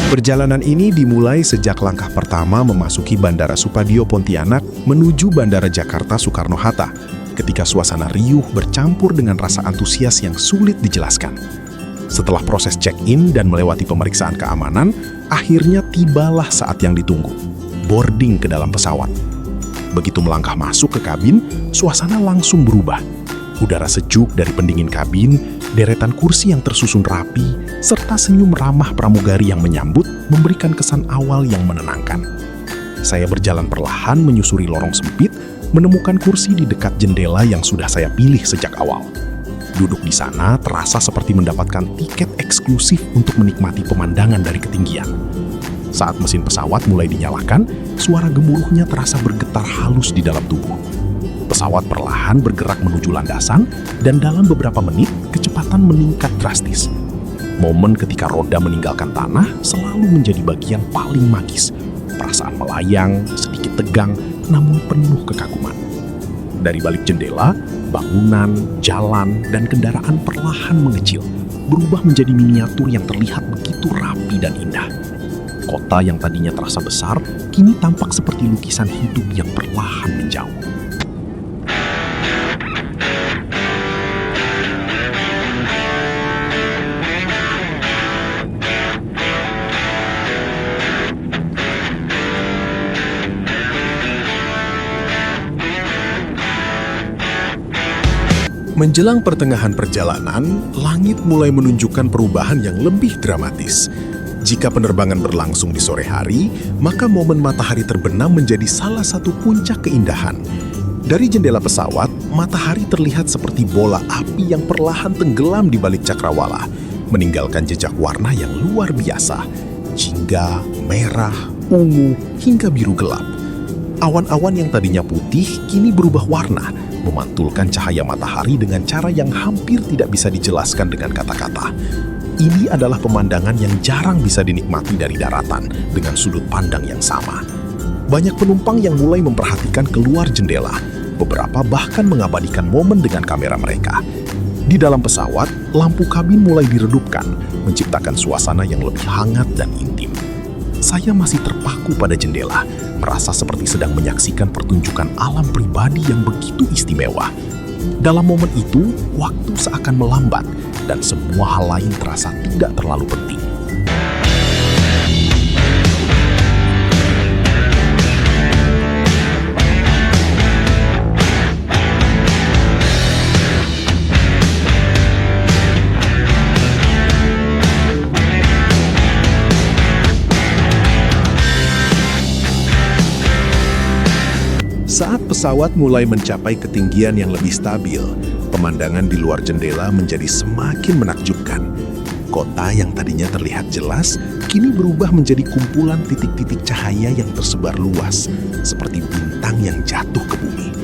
Perjalanan ini dimulai sejak langkah pertama memasuki Bandara Supadio Pontianak menuju Bandara Jakarta Soekarno-Hatta, ketika suasana riuh bercampur dengan rasa antusias yang sulit dijelaskan. Setelah proses check-in dan melewati pemeriksaan keamanan, akhirnya tibalah saat yang ditunggu, boarding ke dalam pesawat. Begitu melangkah masuk ke kabin, suasana langsung berubah. Udara sejuk dari pendingin kabin, deretan kursi yang tersusun rapi, serta senyum ramah pramugari yang menyambut memberikan kesan awal yang menenangkan. Saya berjalan perlahan menyusuri lorong sempit, menemukan kursi di dekat jendela yang sudah saya pilih sejak awal. Duduk di sana terasa seperti mendapatkan tiket eksklusif untuk menikmati pemandangan dari ketinggian. Saat mesin pesawat mulai dinyalakan, suara gemuruhnya terasa bergetar halus di dalam tubuh. Pesawat perlahan bergerak menuju landasan, dan dalam beberapa menit, kecepatan meningkat drastis. Momen ketika roda meninggalkan tanah selalu menjadi bagian paling magis. Perasaan melayang, sedikit tegang, namun penuh kekaguman. Dari balik jendela, bangunan, jalan, dan kendaraan perlahan mengecil, berubah menjadi miniatur yang terlihat begitu rapi dan indah. Kota yang tadinya terasa besar, kini tampak seperti lukisan hidup yang perlahan menjauh. Menjelang pertengahan perjalanan, langit mulai menunjukkan perubahan yang lebih dramatis. Jika penerbangan berlangsung di sore hari, maka momen matahari terbenam menjadi salah satu puncak keindahan. Dari jendela pesawat, matahari terlihat seperti bola api yang perlahan tenggelam di balik cakrawala, meninggalkan jejak warna yang luar biasa, jingga, merah, ungu, hingga biru gelap. Awan-awan yang tadinya putih kini berubah warna, memantulkan cahaya matahari dengan cara yang hampir tidak bisa dijelaskan dengan kata-kata. Ini adalah pemandangan yang jarang bisa dinikmati dari daratan dengan sudut pandang yang sama. Banyak penumpang yang mulai memperhatikan keluar jendela, beberapa bahkan mengabadikan momen dengan kamera mereka. Di dalam pesawat, lampu kabin mulai diredupkan, menciptakan suasana yang lebih hangat dan intim. Saya masih terpaku pada jendela, merasa seperti sedang menyaksikan pertunjukan alam pribadi yang begitu istimewa. Dalam momen itu, waktu seakan melambat, dan semua hal lain terasa tidak terlalu penting. Saat pesawat mulai mencapai ketinggian yang lebih stabil, pemandangan di luar jendela menjadi semakin menakjubkan. Kota yang tadinya terlihat jelas, kini berubah menjadi kumpulan titik-titik cahaya yang tersebar luas, seperti bintang yang jatuh ke bumi.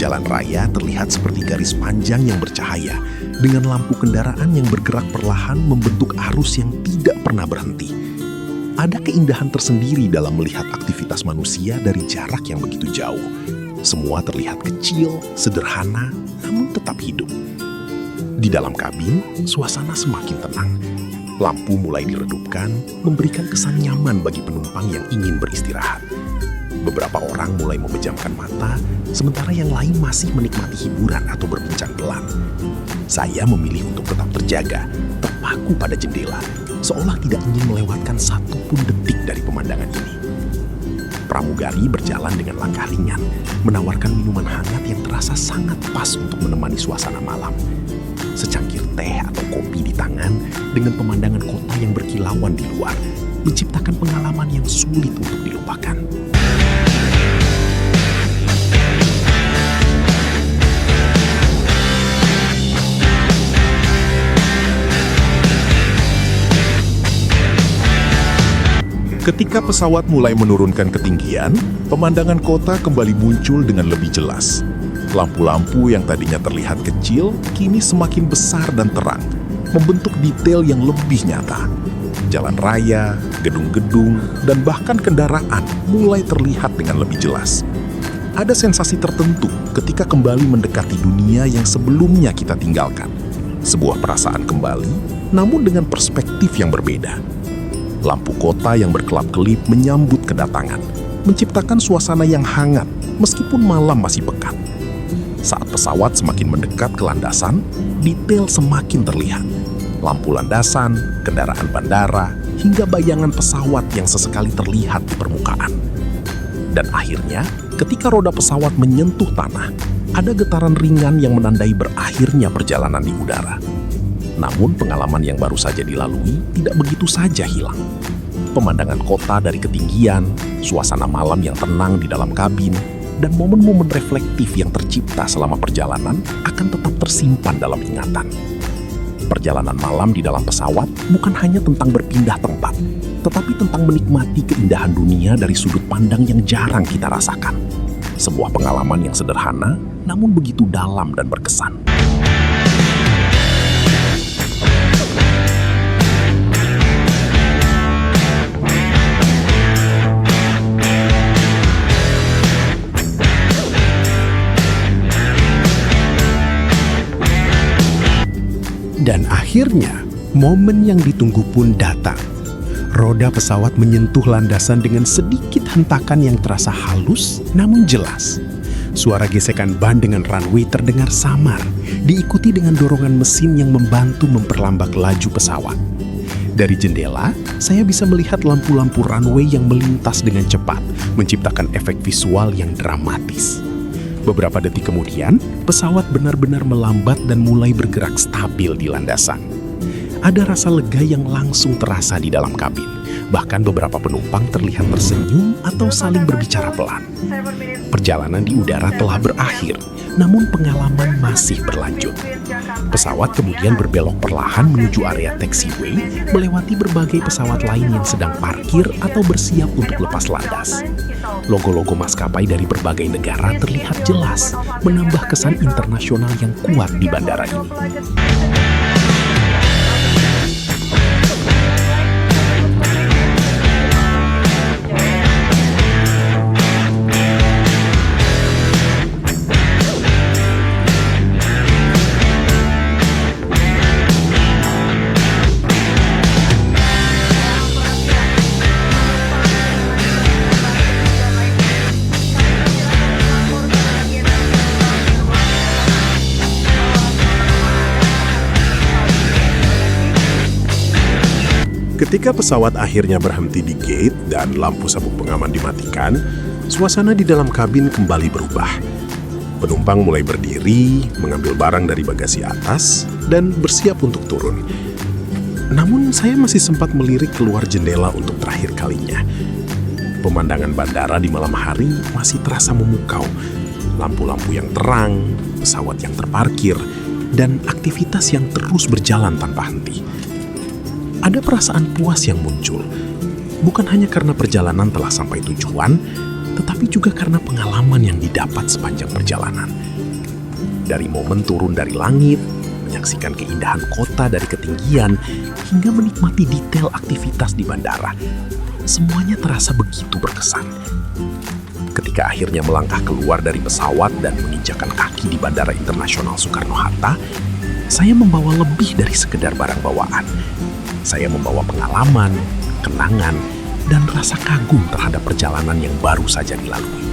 Jalan raya terlihat seperti garis panjang yang bercahaya, dengan lampu kendaraan yang bergerak perlahan membentuk arus yang tidak pernah berhenti. Ada keindahan tersendiri dalam melihat aktivitas manusia dari jarak yang begitu jauh. Semua terlihat kecil, sederhana, namun tetap hidup. Di dalam kabin, suasana semakin tenang. Lampu mulai diredupkan, memberikan kesan nyaman bagi penumpang yang ingin beristirahat. Beberapa orang mulai memejamkan mata, sementara yang lain masih menikmati hiburan atau berbincang pelan. Saya memilih untuk tetap terjaga, terpaku pada jendela, seolah tidak ingin melewatkan satupun detik dari pemandangan ini. Pramugari berjalan dengan langkah ringan, menawarkan minuman hangat yang terasa sangat pas untuk menemani suasana malam. Secangkir teh atau kopi di tangan dengan pemandangan kota yang berkilauan di luar, menciptakan pengalaman yang sulit untuk dilupakan. Ketika pesawat mulai menurunkan ketinggian, pemandangan kota kembali muncul dengan lebih jelas. Lampu-lampu yang tadinya terlihat kecil, kini semakin besar dan terang, membentuk detail yang lebih nyata. Jalan raya, gedung-gedung, dan bahkan kendaraan mulai terlihat dengan lebih jelas. Ada sensasi tertentu ketika kembali mendekati dunia yang sebelumnya kita tinggalkan. Sebuah perasaan kembali, namun dengan perspektif yang berbeda. Lampu kota yang berkelap-kelip menyambut kedatangan, menciptakan suasana yang hangat meskipun malam masih pekat. Saat pesawat semakin mendekat ke landasan, detail semakin terlihat. Lampu landasan, kendaraan bandara, hingga bayangan pesawat yang sesekali terlihat di permukaan. Dan akhirnya, ketika roda pesawat menyentuh tanah, ada getaran ringan yang menandai berakhirnya perjalanan di udara. Namun pengalaman yang baru saja dilalui tidak begitu saja hilang. Pemandangan kota dari ketinggian, suasana malam yang tenang di dalam kabin, dan momen-momen reflektif yang tercipta selama perjalanan akan tetap tersimpan dalam ingatan. Perjalanan malam di dalam pesawat bukan hanya tentang berpindah tempat, tetapi tentang menikmati keindahan dunia dari sudut pandang yang jarang kita rasakan. Sebuah pengalaman yang sederhana, namun begitu dalam dan berkesan. Dan akhirnya, momen yang ditunggu pun datang. Roda pesawat menyentuh landasan dengan sedikit hentakan yang terasa halus namun jelas. Suara gesekan ban dengan runway terdengar samar, diikuti dengan dorongan mesin yang membantu memperlambat laju pesawat. Dari jendela, saya bisa melihat lampu-lampu runway yang melintas dengan cepat, menciptakan efek visual yang dramatis. Beberapa detik kemudian, pesawat benar-benar melambat dan mulai bergerak stabil di landasan. Ada rasa lega yang langsung terasa di dalam kabin. Bahkan beberapa penumpang terlihat tersenyum atau saling berbicara pelan. Perjalanan di udara telah berakhir, namun pengalaman masih berlanjut. Pesawat kemudian berbelok perlahan menuju area taxiway, melewati berbagai pesawat lain yang sedang parkir atau bersiap untuk lepas landas. Logo-logo maskapai dari berbagai negara terlihat jelas, menambah kesan internasional yang kuat di bandara ini. Ketika pesawat akhirnya berhenti di gate dan lampu sabuk pengaman dimatikan, suasana di dalam kabin kembali berubah. Penumpang mulai berdiri, mengambil barang dari bagasi atas, dan bersiap untuk turun. Namun saya masih sempat melirik keluar jendela untuk terakhir kalinya. Pemandangan bandara di malam hari masih terasa memukau. Lampu-lampu yang terang, pesawat yang terparkir, dan aktivitas yang terus berjalan tanpa henti. Ada perasaan puas yang muncul, bukan hanya karena perjalanan telah sampai tujuan, tetapi juga karena pengalaman yang didapat sepanjang perjalanan. Dari momen turun dari langit, menyaksikan keindahan kota dari ketinggian, hingga menikmati detail aktivitas di bandara, semuanya terasa begitu berkesan. Ketika akhirnya melangkah keluar dari pesawat dan menginjakan kaki di Bandara Internasional Soekarno-Hatta, saya membawa lebih dari sekedar barang bawaan. Saya membawa pengalaman, kenangan, dan rasa kagum terhadap perjalanan yang baru saja dilalui.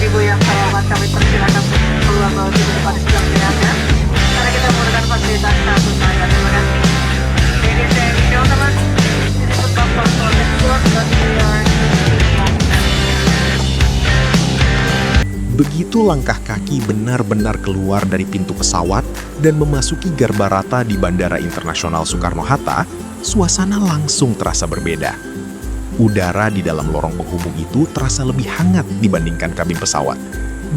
Ibu yang selamat, kami persilakan keluar melalui depan sebelah karena kita menggunakan fasilitas satu saja. Terima kasih. Ladies and gentlemen, this is the top for the tour that we are. Begitu langkah kaki benar-benar keluar dari pintu pesawat dan memasuki Garbarata di Bandara Internasional Soekarno-Hatta, suasana langsung terasa berbeda. Udara di dalam lorong penghubung itu terasa lebih hangat dibandingkan kabin pesawat,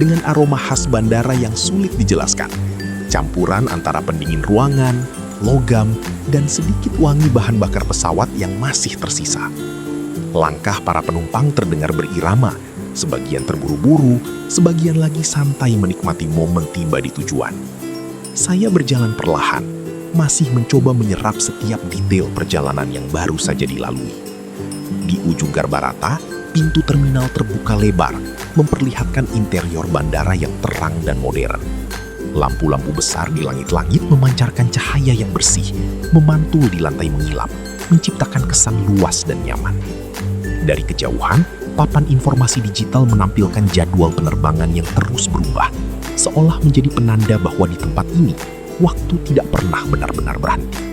dengan aroma khas bandara yang sulit dijelaskan. Campuran antara pendingin ruangan, logam, dan sedikit wangi bahan bakar pesawat yang masih tersisa. Langkah para penumpang terdengar berirama, Sebagian terburu-buru, sebagian lagi santai menikmati momen tiba di tujuan. Saya berjalan perlahan, masih mencoba menyerap setiap detail perjalanan yang baru saja dilalui. Di ujung Garbarata, pintu terminal terbuka lebar, memperlihatkan interior bandara yang terang dan modern. Lampu-lampu besar di langit-langit memancarkan cahaya yang bersih, memantul di lantai mengilap, menciptakan kesan luas dan nyaman. Dari kejauhan, papan informasi digital menampilkan jadwal penerbangan yang terus berubah, seolah menjadi penanda bahwa di tempat ini, waktu tidak pernah benar-benar berhenti.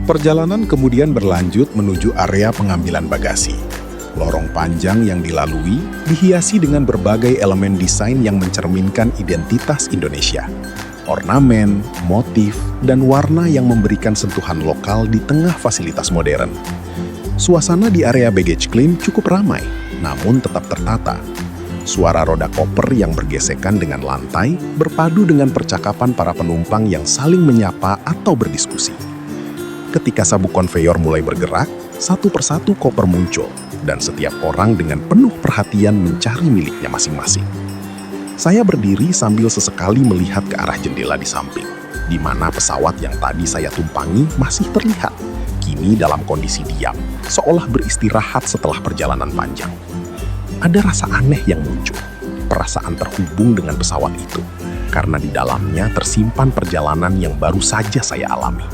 Perjalanan kemudian berlanjut menuju area pengambilan bagasi. Lorong panjang yang dilalui dihiasi dengan berbagai elemen desain yang mencerminkan identitas Indonesia. Ornamen, motif, dan warna yang memberikan sentuhan lokal di tengah fasilitas modern. Suasana di area baggage claim cukup ramai, namun tetap tertata. Suara roda koper yang bergesekan dengan lantai berpadu dengan percakapan para penumpang yang saling menyapa atau berdiskusi. Ketika sabuk konveyor mulai bergerak, satu persatu koper muncul, dan setiap orang dengan penuh perhatian mencari miliknya masing-masing. Saya berdiri sambil sesekali melihat ke arah jendela di samping, di mana pesawat yang tadi saya tumpangi masih terlihat, kini dalam kondisi diam, seolah beristirahat setelah perjalanan panjang. Ada rasa aneh yang muncul, perasaan terhubung dengan pesawat itu, karena di dalamnya tersimpan perjalanan yang baru saja saya alami.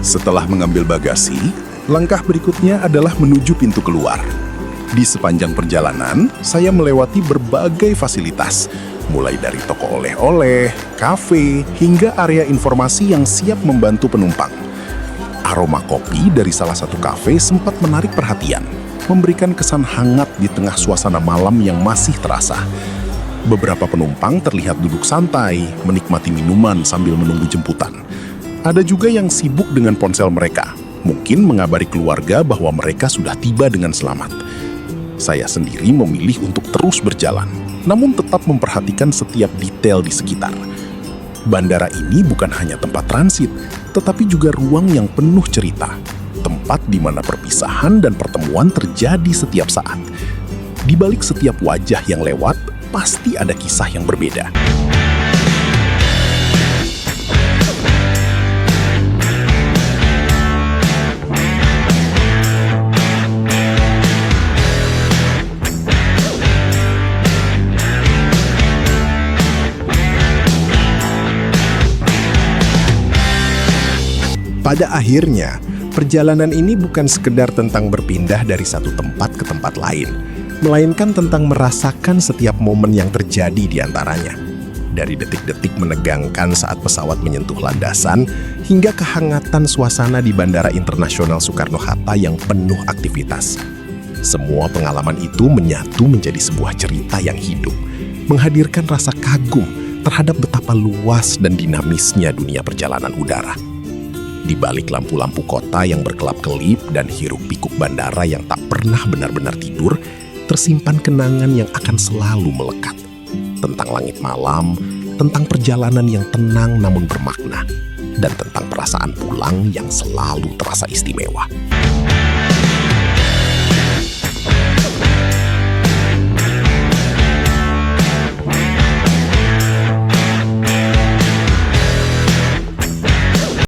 Setelah mengambil bagasi, langkah berikutnya adalah menuju pintu keluar. Di sepanjang perjalanan, saya melewati berbagai fasilitas, mulai dari toko oleh-oleh, kafe, hingga area informasi yang siap membantu penumpang. Aroma kopi dari salah satu kafe sempat menarik perhatian, memberikan kesan hangat di tengah suasana malam yang masih terasa. Beberapa penumpang terlihat duduk santai, menikmati minuman sambil menunggu jemputan. Ada juga yang sibuk dengan ponsel mereka, mungkin mengabari keluarga bahwa mereka sudah tiba dengan selamat. Saya sendiri memilih untuk terus berjalan, namun tetap memperhatikan setiap detail di sekitar. Bandara ini bukan hanya tempat transit, tetapi juga ruang yang penuh cerita. Tempat di mana perpisahan dan pertemuan terjadi setiap saat. Di balik setiap wajah yang lewat, pasti ada kisah yang berbeda. Pada akhirnya, perjalanan ini bukan sekedar tentang berpindah dari satu tempat ke tempat lain, melainkan tentang merasakan setiap momen yang terjadi di antaranya. Dari detik-detik menegangkan saat pesawat menyentuh landasan, hingga kehangatan suasana di Bandara Internasional Soekarno-Hatta yang penuh aktivitas. Semua pengalaman itu menyatu menjadi sebuah cerita yang hidup, menghadirkan rasa kagum terhadap betapa luas dan dinamisnya dunia perjalanan udara. Di balik lampu-lampu kota yang berkelap-kelip dan hiruk-pikuk bandara yang tak pernah benar-benar tidur, tersimpan kenangan yang akan selalu melekat. Tentang langit malam, tentang perjalanan yang tenang namun bermakna, dan tentang perasaan pulang yang selalu terasa istimewa.